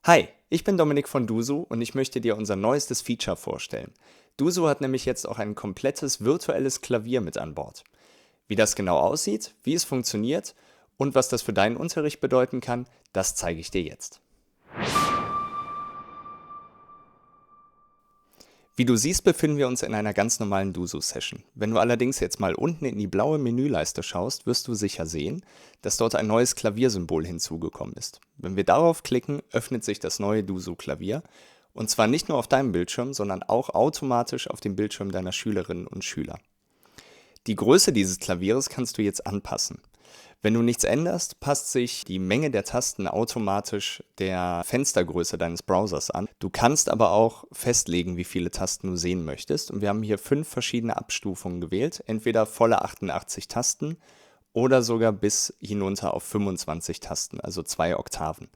Hi, ich bin Dominik von Dusu und ich möchte dir unser neuestes Feature vorstellen. Dusu hat nämlich jetzt auch ein komplettes virtuelles Klavier mit an Bord. Wie das genau aussieht, wie es funktioniert und was das für deinen Unterricht bedeuten kann, das zeige ich dir jetzt. Wie du siehst, befinden wir uns in einer ganz normalen Dusu-Session. Wenn du allerdings jetzt mal unten in die blaue Menüleiste schaust, wirst du sicher sehen, dass dort ein neues Klaviersymbol hinzugekommen ist. Wenn wir darauf klicken, öffnet sich das neue Dusu-Klavier. Und zwar nicht nur auf deinem Bildschirm, sondern auch automatisch auf dem Bildschirm deiner Schülerinnen und Schüler. Die Größe dieses Klavieres kannst du jetzt anpassen. Wenn du nichts änderst, passt sich die Menge der Tasten automatisch der Fenstergröße deines Browsers an. Du kannst aber auch festlegen, wie viele Tasten du sehen möchtest. Und wir haben hier 5 verschiedene Abstufungen gewählt. Entweder volle 88 Tasten oder sogar bis hinunter auf 25 Tasten, also 2 Oktaven.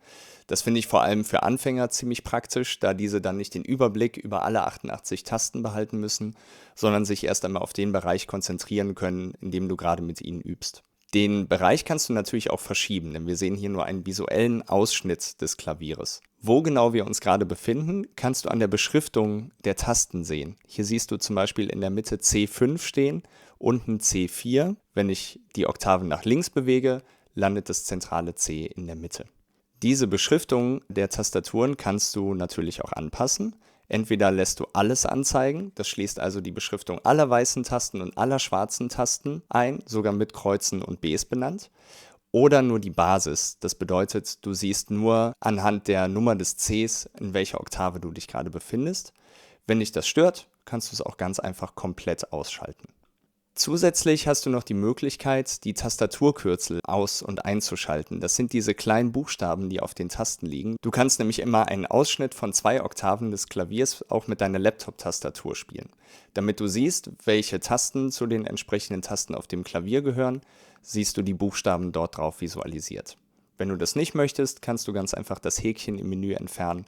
Das finde ich vor allem für Anfänger ziemlich praktisch, da diese dann nicht den Überblick über alle 88 Tasten behalten müssen, sondern sich erst einmal auf den Bereich konzentrieren können, in dem du gerade mit ihnen übst. Den Bereich kannst du natürlich auch verschieben, denn wir sehen hier nur einen visuellen Ausschnitt des Klavieres. Wo genau wir uns gerade befinden, kannst du an der Beschriftung der Tasten sehen. Hier siehst du zum Beispiel in der Mitte C5 stehen, unten C4. Wenn ich die Oktaven nach links bewege, landet das zentrale C in der Mitte. Diese Beschriftung der Tastaturen kannst du natürlich auch anpassen. Entweder lässt du alles anzeigen, das schließt also die Beschriftung aller weißen Tasten und aller schwarzen Tasten ein, sogar mit Kreuzen und Bs benannt, oder nur die Basis. Das bedeutet, du siehst nur anhand der Nummer des Cs, in welcher Oktave du dich gerade befindest. Wenn dich das stört, kannst du es auch ganz einfach komplett ausschalten. Zusätzlich hast du noch die Möglichkeit, die Tastaturkürzel aus- und einzuschalten. Das sind diese kleinen Buchstaben, die auf den Tasten liegen. Du kannst nämlich immer einen Ausschnitt von 2 Oktaven des Klaviers auch mit deiner Laptop-Tastatur spielen. Damit du siehst, welche Tasten zu den entsprechenden Tasten auf dem Klavier gehören, siehst du die Buchstaben dort drauf visualisiert. Wenn du das nicht möchtest, kannst du ganz einfach das Häkchen im Menü entfernen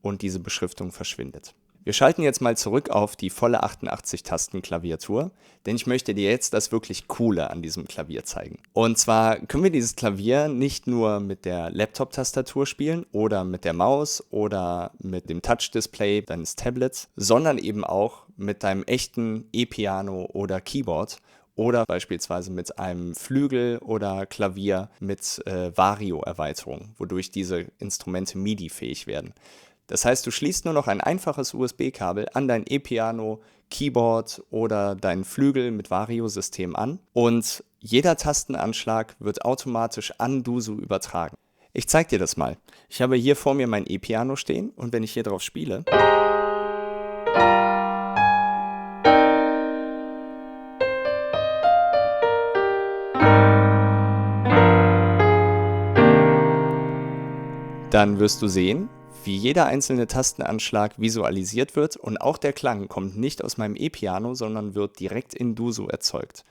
und diese Beschriftung verschwindet. Wir schalten jetzt mal zurück auf die volle 88-Tasten-Klaviatur, denn ich möchte dir jetzt das wirklich Coole an diesem Klavier zeigen. Und zwar können wir dieses Klavier nicht nur mit der Laptop-Tastatur spielen oder mit der Maus oder mit dem Touch-Display deines Tablets, sondern eben auch mit deinem echten E-Piano oder Keyboard oder beispielsweise mit einem Flügel oder Klavier mit Vario-Erweiterung, wodurch diese Instrumente MIDI-fähig werden. Das heißt, du schließt nur noch ein einfaches USB-Kabel an dein E-Piano, Keyboard oder deinen Flügel mit Vario-System an und jeder Tastenanschlag wird automatisch an Dusu übertragen. Ich zeige dir das mal. Ich habe hier vor mir mein E-Piano stehen und wenn ich hier drauf spiele, dann wirst du sehen, wie jeder einzelne Tastenanschlag visualisiert wird und auch der Klang kommt nicht aus meinem E-Piano, sondern wird direkt in Dusu erzeugt.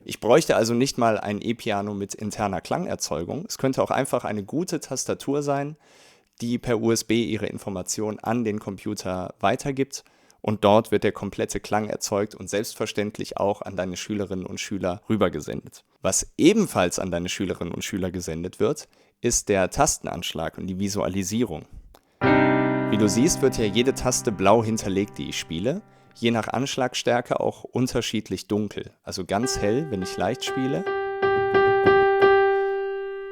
Ich bräuchte also nicht mal ein E-Piano mit interner Klangerzeugung. Es könnte auch einfach eine gute Tastatur sein, die per USB ihre Informationen an den Computer weitergibt und dort wird der komplette Klang erzeugt und selbstverständlich auch an deine Schülerinnen und Schüler rübergesendet. Was ebenfalls an deine Schülerinnen und Schüler gesendet wird, ist der Tastenanschlag und die Visualisierung. Wie du siehst, wird hier jede Taste blau hinterlegt, die ich spiele. Je nach Anschlagstärke auch unterschiedlich dunkel. Also ganz hell, wenn ich leicht spiele.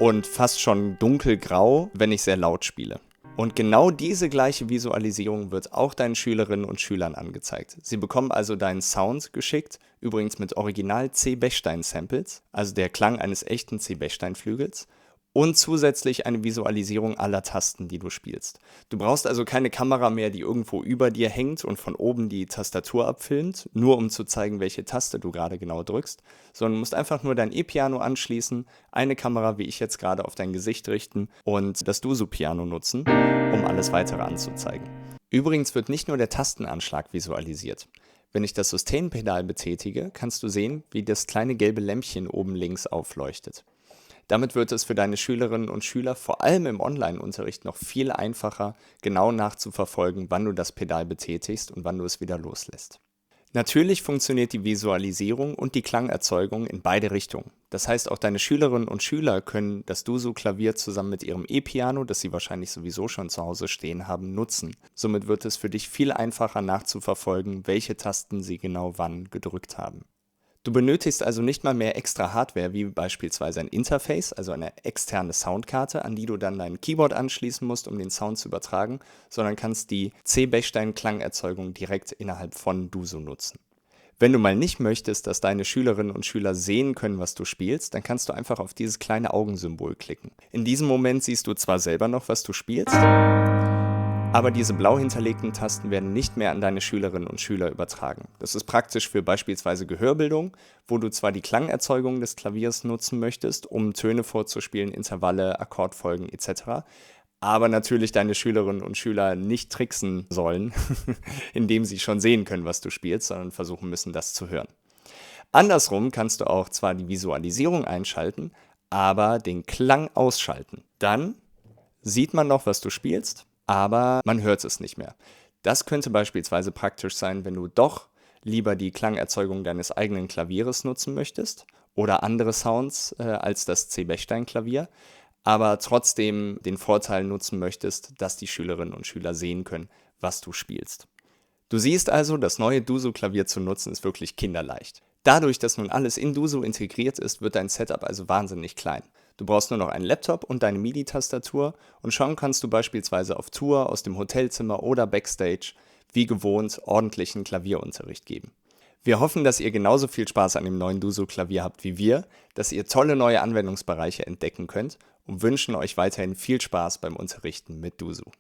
Und fast schon dunkelgrau, wenn ich sehr laut spiele. Und genau diese gleiche Visualisierung wird auch deinen Schülerinnen und Schülern angezeigt. Sie bekommen also deinen Sound geschickt, übrigens mit Original C-Bechstein-Samples, also der Klang eines echten C-Bechstein-Flügels. Und zusätzlich eine Visualisierung aller Tasten, die du spielst. Du brauchst also keine Kamera mehr, die irgendwo über dir hängt und von oben die Tastatur abfilmt, nur um zu zeigen, welche Taste du gerade genau drückst, sondern musst einfach nur dein E-Piano anschließen, eine Kamera, wie ich jetzt gerade, auf dein Gesicht richten und das Dusu-Piano nutzen, um alles weitere anzuzeigen. Übrigens wird nicht nur der Tastenanschlag visualisiert. Wenn ich das Sustain-Pedal betätige, kannst du sehen, wie das kleine gelbe Lämpchen oben links aufleuchtet. Damit wird es für deine Schülerinnen und Schüler vor allem im Online-Unterricht noch viel einfacher, genau nachzuverfolgen, wann du das Pedal betätigst und wann du es wieder loslässt. Natürlich funktioniert die Visualisierung und die Klangerzeugung in beide Richtungen. Das heißt, auch deine Schülerinnen und Schüler können das Duso-Klavier zusammen mit ihrem E-Piano, das sie wahrscheinlich sowieso schon zu Hause stehen haben, nutzen. Somit wird es für dich viel einfacher nachzuverfolgen, welche Tasten sie genau wann gedrückt haben. Du benötigst also nicht mal mehr extra Hardware, wie beispielsweise ein Interface, also eine externe Soundkarte, an die du dann dein Keyboard anschließen musst, um den Sound zu übertragen, sondern kannst die C-Bechstein-Klangerzeugung direkt innerhalb von Duso nutzen. Wenn du mal nicht möchtest, dass deine Schülerinnen und Schüler sehen können, was du spielst, dann kannst du einfach auf dieses kleine Augensymbol klicken. In diesem Moment siehst du zwar selber noch, was du spielst, aber diese blau hinterlegten Tasten werden nicht mehr an deine Schülerinnen und Schüler übertragen. Das ist praktisch für beispielsweise Gehörbildung, wo du zwar die Klangerzeugung des Klaviers nutzen möchtest, um Töne vorzuspielen, Intervalle, Akkordfolgen etc., aber natürlich deine Schülerinnen und Schüler nicht tricksen sollen, indem sie schon sehen können, was du spielst, sondern versuchen müssen, das zu hören. Andersrum kannst du auch zwar die Visualisierung einschalten, aber den Klang ausschalten. Dann sieht man noch, was du spielst, aber man hört es nicht mehr. Das könnte beispielsweise praktisch sein, wenn du doch lieber die Klangerzeugung deines eigenen Klavieres nutzen möchtest oder andere Sounds als das C-Bechstein-Klavier, aber trotzdem den Vorteil nutzen möchtest, dass die Schülerinnen und Schüler sehen können, was du spielst. Du siehst also, das neue Duso-Klavier zu nutzen ist wirklich kinderleicht. Dadurch, dass nun alles in Duso integriert ist, wird dein Setup also wahnsinnig klein. Du brauchst nur noch einen Laptop und deine MIDI-Tastatur und schon kannst du beispielsweise auf Tour, aus dem Hotelzimmer oder Backstage wie gewohnt ordentlichen Klavierunterricht geben. Wir hoffen, dass ihr genauso viel Spaß an dem neuen Duso-Klavier habt wie wir, dass ihr tolle neue Anwendungsbereiche entdecken könnt und wünschen euch weiterhin viel Spaß beim Unterrichten mit Duso.